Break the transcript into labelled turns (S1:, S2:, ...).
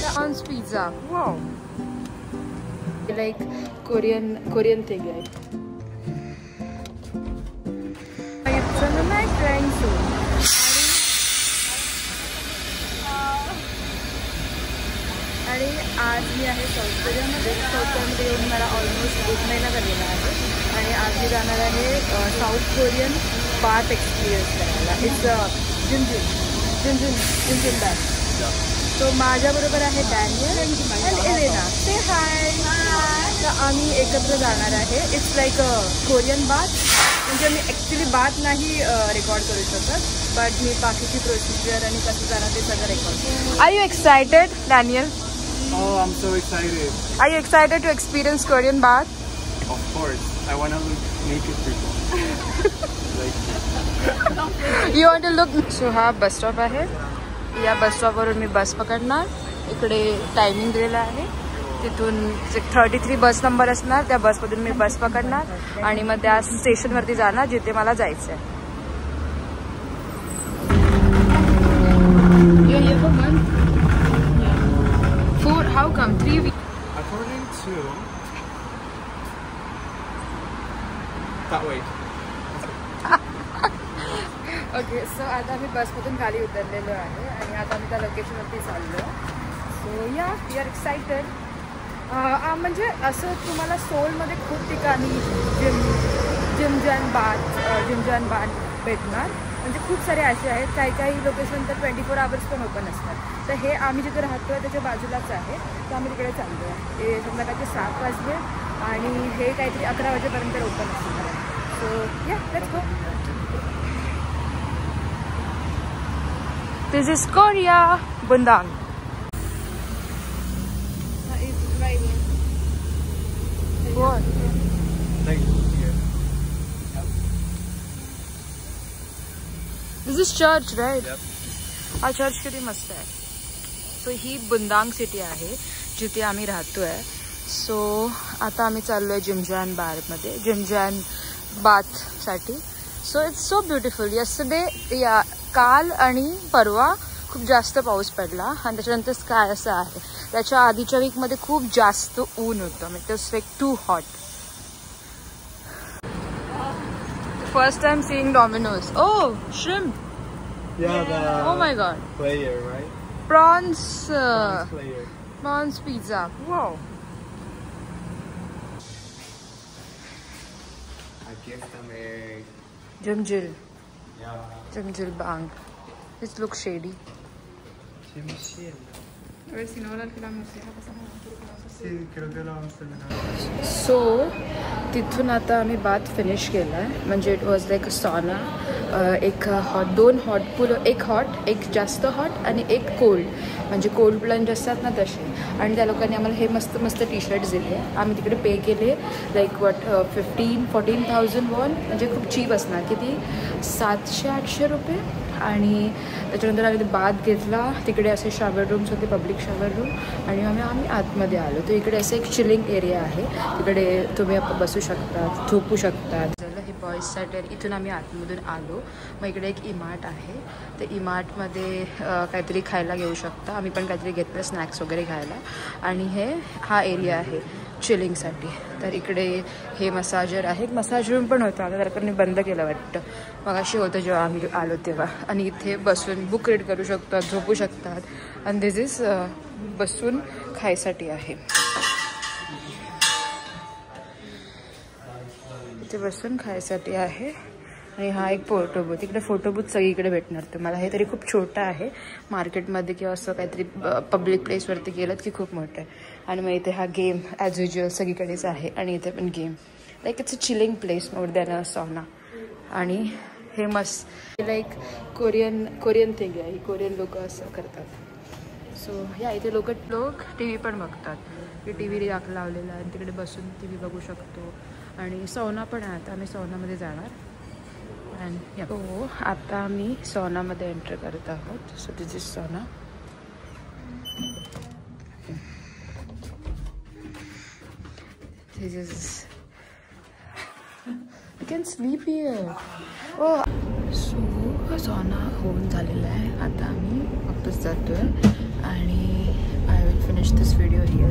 S1: John's Pizza. Wow. Like Korean thing, right? It's a nice trying soon. आणि आज मी आहे south कोरियामध्ये. South कोरियामध्ये येऊन मला ऑलमोस्ट 1 महिना झालेला आहे आणि आज मी जाणार आहे साऊथ कोरियन बाथ एक्सपिरियन्स करायला. इट्स जिमजिम बाथ. तो माझ्याबरोबर आहे डॅनियल आणि एलेना. से हाय. तर आम्ही एकत्र जाणार आहे. It's like a Korean bath. म्हणजे मी ॲक्च्युली बाथ नाही रेकॉर्ड करू शकत, बट मी बाकीची प्रोसिजर आणि कसं जाणार ते सगळं record. Are you excited Daniel?
S2: Oh, I'm so excited.
S1: Are you excited to experience Korean bath?
S2: Of course. I want to look naked people.
S1: You want to look? So हा bus stop आहे. या बस स्टॉपवरून मी बस पकडणार. इकडे timing दिलेला आहे. तिथून 33 बस number असणार. त्या बसमधून मी बस पकडणार आणि मग त्या स्टेशनवरती जाणार जिथे मला जायचं आहे. How come 3 weeks?
S2: According to that way.
S1: Okay. So आता आम्ही बसमधून खाली उतरलेलो आहे आणि आता आम्ही त्या लोकेशनवरती चाललो. सो या वी आर एक्सायटेड. म्हणजे असं तुम्हाला सोलमध्ये खूप ठिकाणी जिमजॉन बाथ भेटणार. म्हणजे खूप सारे असे आहेत. काही लोकेशन तर 24 आवर्स पण ओपन असतात. तर हे आम्ही जिथे राहतो आहे त्याच्या बाजूलाच आहे. तर आम्ही तिकडे चाललो आहे. हे संध्याकाळचे 7 वाजले आणि हे काहीतरी 11 वाजेपर्यंत ओपन असणार आहे. So yeah let's go. This is Korea Bundang. This is church, right?
S2: Yep.
S1: हा चर्च किती मस्त आहे. सो ही बुंदांग सिटी आहे जिथे आम्ही राहतोय. सो आता आम्ही चाललोय जिमजॉन बारमध्ये, जिमजॉन बाथसाठी. So it's so beautiful. Yesterday काल आणि परवा खूप जास्त पाऊस पडला आणि त्याच्यानंतर स्काय असं आहे. त्याच्या आधीच्या वीकमध्ये खूप जास्त ऊन होतं. म्हणजे it's like to hot. First time seeing Domino's. Oh, shrimp.
S2: Yeah.
S1: Oh my god.
S2: Player, right?
S1: Prawns.
S2: Prawns player.
S1: Prawns pizza. Wow.
S2: I guess them egg.
S1: Jimjil.
S2: Yeah.
S1: Jimjil bang. This looks shady.
S2: Jimjil.
S1: A ver si no la alquilamos.
S2: Sí, creo que la vamos a terminar.
S1: So तिथून आता आम्ही bath finish केला आहे. म्हणजे it was like a sauna. एक hot, 2 hot पूल, एक hot, एक जास्त हॉट आणि एक कोल्ड. म्हणजे कोल्ड प्लंज असतात ना तसे. आणि त्या लोकांनी आम्हाला हे मस्त मस्त टी शर्ट्स दिले. आम्ही तिकडे पे केले लाईक 14,000 वॉन. म्हणजे खूप चीप असणार. किती 700-800 रुपये. आणि त्याच्यानंतर आम्ही बाथ घेतला. तिकडे असे शॉवर रूम्स होते, पब्लिक शॉवर रूम. आणि आम्ही आतमध्ये आलो. तर इकडे असं एक चिलिंग एरिया आहे. तिकडे तुम्ही बसू शकता, झोपू शकतात. हे बॉईजसाठी. इथून आम्ही आतमधून आलो. मग इकडे एक इमार्ट आहे. तर इमार्टमध्ये काहीतरी खायला घेऊ शकता. आम्ही पण काहीतरी घेतलं स्नॅक्स वगैरे खायला. आणि हा एरिया आहे चिलिंगसाठी. तर इकडे हे मसाजर आहे. मसाज रूम पण होतं. आता तर मी बंद केलं वाटतं. मग अशी होतं जेव्हा आम्ही आलो तेव्हा. आणि इथे बसून बुक रीड करू शकतात, झोपू शकतात. आणि दिस इज बसून खायसाठी आहे. इथे बसून खायसाठी आहे. आणि हा एक फोटो बूथ. इकडे फोटो बूथ सगळीकडे भेटणार तुम्हाला. हे तरी खूप छोटं आहे. मार्केटमध्ये किंवा असं काहीतरी पब्लिक प्लेसवरती गेलं की खूप मोठं आहे. आणि मग इथे हा गेम ॲज युज्युअल सगळीकडेच आहे. आणि इथे पण game like it's a chilling place more than a sauna. आणि हे मस्त लाईक कोरियन थिंग आहे. ही कोरियन लोक असं करतात. सो या इथे लोक टी व्ही पण बघतात. टी व्ही लावलेला आहे. तिकडे बसून टी व्ही बघू शकतो. आणि सौना पण आहे. आता आम्ही सौनामध्ये जाणार. अँड हो आता आम्ही सौनामध्ये एंटर करत आहोत. So this is sauna. This is you can sleep here. Oh so sauna होऊन झालेला आहे. आता आम्ही वापस जातो आहे आणि I will finish this video here.